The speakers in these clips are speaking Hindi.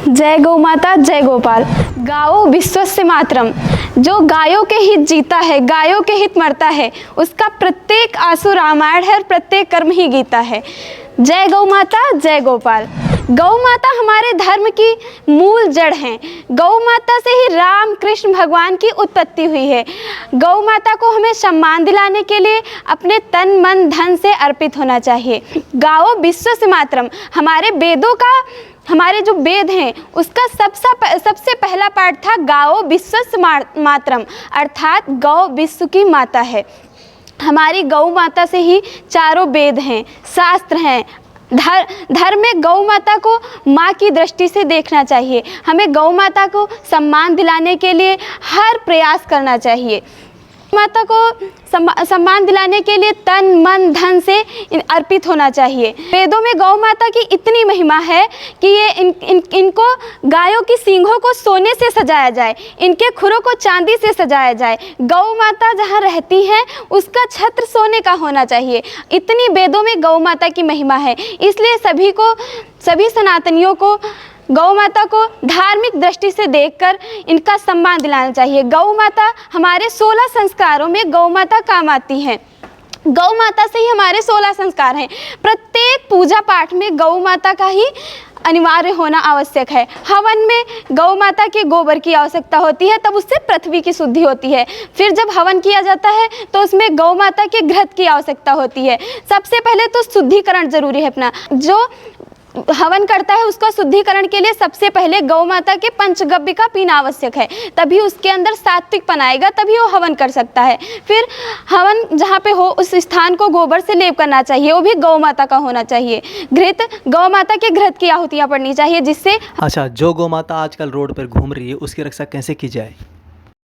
जय गौ माता, जय गोपाल। गाओ विश्वस्य मातरम। जो गायों के हित जीता है, गायों के हित मरता है, उसका प्रत्येक आंसू रामायण है और प्रत्येक कर्म ही गीता है। जय गौ माता, जय गोपाल। गौ माता हमारे धर्म की मूल जड़ हैं। गौ माता से ही राम कृष्ण भगवान की उत्पत्ति हुई है। गौ माता को हमें सम्मान दिलाने के लिए अपने तन मन धन से अर्पित होना चाहिए। गाओ विश्वस्य मातरम, हमारे वेदों का, हमारे जो वेद हैं उसका सबसे पहला पाठ था गाओ विश्वस्य मातरम, अर्थात गौ विश्व की माता है। हमारी गौ माता से ही चारों वेद हैं, शास्त्र हैं। धर्म में गौ माता को माँ की दृष्टि से देखना चाहिए। हमें गौ माता को सम्मान दिलाने के लिए हर प्रयास करना चाहिए। माता को सम्मान दिलाने के लिए तन मन धन से अर्पित होना चाहिए। वेदों में गौ माता की इतनी महिमा है कि ये इनको गायों की सींगों को सोने से सजाया जाए, इनके खुरों को चांदी से सजाया जाए। गौ माता जहाँ रहती हैं उसका छत्र सोने का होना चाहिए। इतनी वेदों में गौ माता की महिमा है, इसलिए सभी सनातनियों को गौ माता को धार्मिक दृष्टि से देखकर इनका सम्मान दिलाना चाहिए। गौ माता हमारे 16 संस्कारों में गौ माता काम आती हैं। गौ माता से ही हमारे 16 संस्कार हैं। प्रत्येक पूजा पाठ में गौ माता का ही अनिवार्य होना आवश्यक है। हवन में गौ माता के गोबर की आवश्यकता होती है, तब उससे पृथ्वी की शुद्धि होती है। फिर जब हवन किया जाता है तो उसमें गौ माता के घृत की आवश्यकता होती है। सबसे पहले तो शुद्धिकरण जरूरी है। अपना जो हवन करता है उसका शुद्धिकरण के लिए सबसे पहले गौ माता के पंचगव्य का पीना आवश्यक है, तभी उसके अंदर सात्विकपन आएगा, तभी वो हवन कर सकता है। फिर हवन जहाँ पे हो उस स्थान को गोबर से लेप करना चाहिए, वो भी गौ माता का होना चाहिए। घृत, गौ माता के घृत की आहुतियाँ पड़नी चाहिए, जिससे अच्छा, जो गौ माता आजकल रोड पर घूम रही है उसकी रक्षा कैसे की जाए?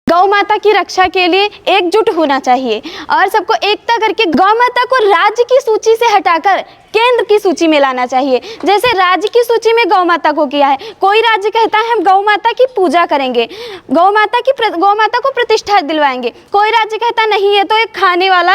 गौ माता की रक्षा के लिए एकजुट होना चाहिए और सबको एकता करके गौ माता को राज्य की सूची से हटाकर केंद्र की सूची में लाना चाहिए। जैसे राज्य की सूची में गौ माता को किया है, कोई राज्य कहता है हम गौ माता की पूजा करेंगे, गौ माता को प्रतिष्ठा दिलवाएंगे। कोई राज्य कहता नहीं है तो एक खाने वाला,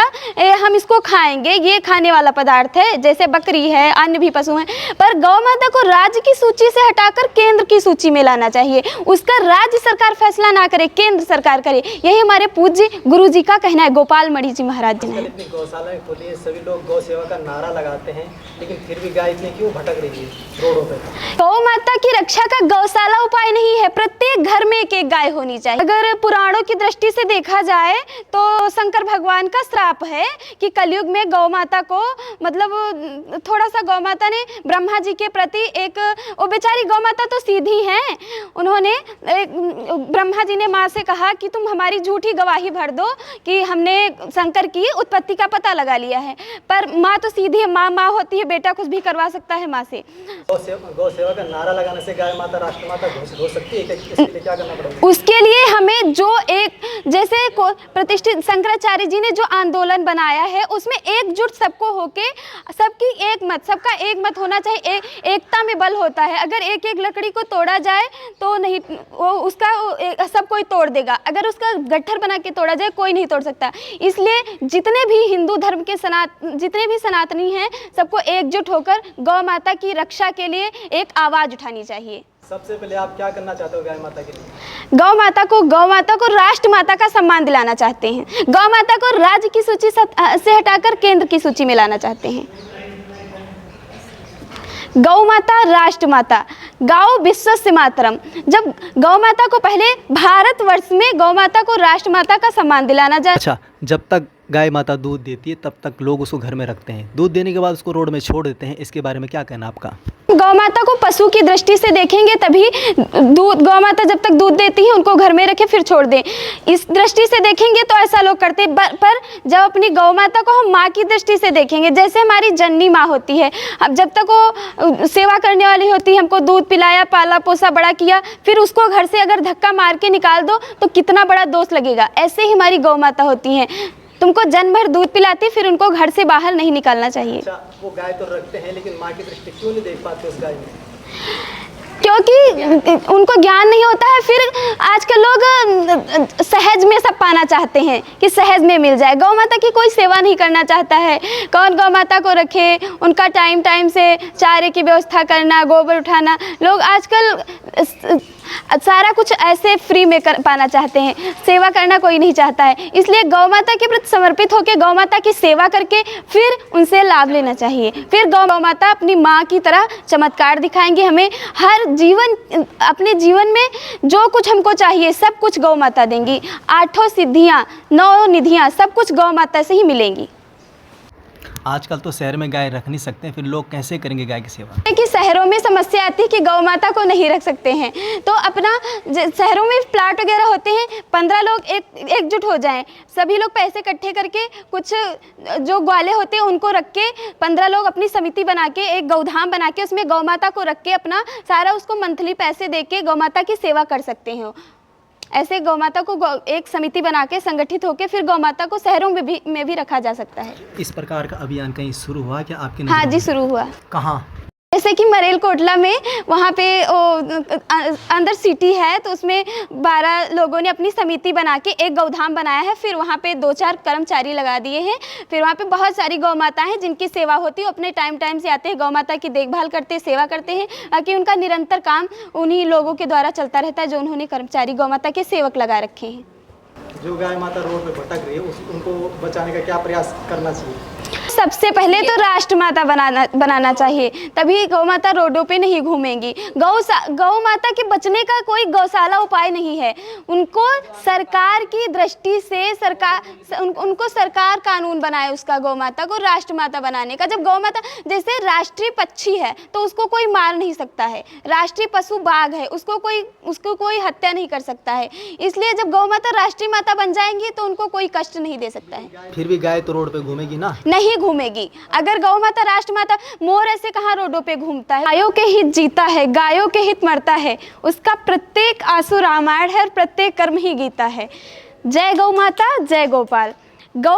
हम इसको खाएंगे, ये खाने वाला पदार्थ है, जैसे बकरी है, अन्य भी पशु हैं। पर गौ माता को राज्य की सूची से हटाकर केंद्र की सूची में लाना चाहिए। उसका राज्य सरकार फैसला ना करे, केंद्र सरकार करे। यही हमारे पूज्य गुरु जी का कहना है, गोपाल मणि जी महाराज जी ने। गौशालाएं खोली है, सभी लोग गौ सेवा का नारा लगाते हैं, लेकिन फिर भी गाय इतनी क्यों भटक रही है रोडों पे? गौ माता की रक्षा का गौशाला उपाय नहीं है, प्रत्येक घर में एक एक गाय होनी चाहिए। अगर पुराणों की दृष्टि से देखा जाए तो शंकर भगवान का श्राप है कि कलयुग में गौ माता को, मतलब थोड़ा सा गौ माता ने ब्रह्मा जी के प्रति एक, वो बेचारी गौ माता तो सीधी हैं, उन्होंने ब्रह्मा जी ने माँ से कहा कि तुम हमारी झूठी गवाही भर दो कि हमने शंकर की उत्पत्ति का पता लगा लिया है। पर माँ तो सीधी है, माँ होती है, बेटा कुछ भी करवा सकता है माँ से। गौ सेवा का नारा लगाने से गाय माता राष्ट्र माता घोषित हो सकती है? इसके लिए क्या करना पड़ेगा? उसके लिए हमें जो एक, जैसे प्रतिष्ठित शंकराचार्य जी ने जो आंदोलन बनाया है उसमें एकजुट सबको होके, सबका एक मत होना चाहिए। एकता में बल होता है। अगर एक एक लकड़ी को तोड़ा जाए तो नहीं, वो उसका सब कोई तोड़ देगा। अगर उसका गट्ठर बना के तोड़ा जाए कोई नहीं तोड़ सकता। इसलिए जितने भी हिंदू धर्म के जितने भी सनातनी हैं सबको एकजुट होकर गौ माता की रक्षा के लिए एक आवाज उठानी चाहिए। सबसे पहले आप क्या करना चाहते हो गाय माता के लिए? गौ माता को राष्ट्र माता का सम्मान दिलाना चाहते हैं। गौ माता को राज्य की सूची से हटाकर केंद्र की सूची में लाना चाहते हैं। गौ माता राष्ट्र माता, गाओ विश्वस्य मातरम। जब गौ माता को पहले भारतवर्ष में गौ माता को राष्ट्र माता का सम्मान दिलाना जाए। अच्छा, जब तक गाय माता दूध देती है तब तक लोग उसको घर में रखते हैं, दूध देने के बाद उसको रोड में छोड़ देते हैं, इसके बारे में क्या कहना आपका? गौ माता को पशु की दृष्टि से देखेंगे तभी गौ माता जब तक दूध देती है उनको घर में रखे फिर छोड़ दें, इस दृष्टि से देखेंगे तो ऐसा लोग करते। पर जब अपनी गौ माता को हम माँ की दृष्टि से देखेंगे, जैसे हमारी जननी माँ होती है, अब जब तक वो सेवा करने वाली होती है, हमको दूध पिलाया, पाला पोसा, बड़ा किया, फिर उसको घर से अगर धक्का मार के निकाल दो तो कितना बड़ा दोष लगेगा। ऐसे ही हमारी गौ माता होती हैं, तुमको जन्म भर दूध पिलाती, फिर उनको घर से बाहर नहीं निकालना चाहिए। अच्छा, वो गाय तो रखते हैं लेकिन माँ की दृष्टि क्यों नहीं देख पाते उस गाय में? क्योंकि उनको ज्ञान नहीं होता है। फिर आजकल लोग सहज में सब पाना चाहते हैं कि सहज में मिल जाए। गौ माता की कोई सेवा नहीं करना चाहता है। कौन गौ माता को रखे, उनका टाइम से चारे की व्यवस्था करना, गोबर उठाना। लोग आजकल सारा कुछ ऐसे फ्री में कर पाना चाहते हैं, सेवा करना कोई नहीं चाहता है। इसलिए गौ माता के प्रति समर्पित होकर गौ माता की सेवा करके फिर उनसे लाभ लेना चाहिए। फिर गौ माता अपनी माँ की तरह चमत्कार दिखाएंगी हमें। हर जीवन अपने जीवन में जो कुछ हमको चाहिए सब कुछ गौ माता देंगी। 8 सिद्धियाँ, 9 निधियाँ सब कुछ गौ माता से ही मिलेंगी। आजकल तो शहर में गाय रख नहीं सकते हैं, फिर लोग कैसे करेंगे गाय की सेवा? कि शहरों में समस्या आती है कि गौ माता को नहीं रख सकते हैं, तो अपना शहरों में प्लाट वगैरह होते हैं, 15 लोग एकजुट हो जाएं, सभी लोग पैसे इकट्ठे करके कुछ जो ग्वाले होते हैं उनको रख के 15 लोग अपनी समिति बना के एक गौधाम बना के उसमें गौ माता को रख के अपना सारा उसको मंथली पैसे दे के गौ माता की सेवा कर सकते हैं। ऐसे गौ माता को एक समिति बना के संगठित होकर फिर गौ माता को शहरों में भी रखा जा सकता है। इस प्रकार का अभियान कहीं शुरू हुआ क्या आपके? हाँ जी, शुरू हुआ। कहाँ? जैसे कि मरेल कोटला में, वहाँ पे अंदर सिटी है, तो उसमें 12 लोगों ने अपनी समिति बना के एक गौधाम बनाया है। फिर वहाँ पे 2-4 कर्मचारी लगा दिए हैं। फिर वहाँ पे बहुत सारी गौ माता हैं जिनकी सेवा होती है, अपने टाइम से आते हैं, गौ माता की देखभाल करते हैं, सेवा करते हैं, ताकि उनका निरंतर काम उन्हीं लोगों के द्वारा चलता रहता है जो उन्होंने कर्मचारी गौ माता के सेवक लगा रखे हैं। जो गाय माता रोड पे भटक रही है उनको बचाने का क्या प्रयास करना चाहिए? सबसे पहले तो राष्ट्र माता बनाना चाहिए, तभी गौ माता रोडों पे नहीं घूमेंगी। गौ माता के बचने का कोई गौशाला उपाय नहीं है। उनको सरकार की दृष्टि से उनको सरकार कानून बनाए उसका, गौ माता को राष्ट्र माता बनाने का। जब गौ माता जैसे राष्ट्रीय पक्षी है तो उसको कोई मार नहीं सकता है, राष्ट्रीय पशु बाघ है, उसको कोई हत्या नहीं कर सकता है। इसलिए जब गौ माता राष्ट्रीय माता बन जाएंगी तो उनको कोई कष्ट नहीं दे सकता है। फिर भी गाय तो रोड पे घूमेगी ना? नहीं घूमेगी। अगर गौ माता राष्ट्र माता, मोर ऐसे कहाँ रोडों पे घूमता है? गायों के हित जीता है, गायों के हित मरता है, उसका प्रत्येक आंसू रामायण है और प्रत्येक कर्म ही गीता है। जय गौ माता, जय गोपाल। गौ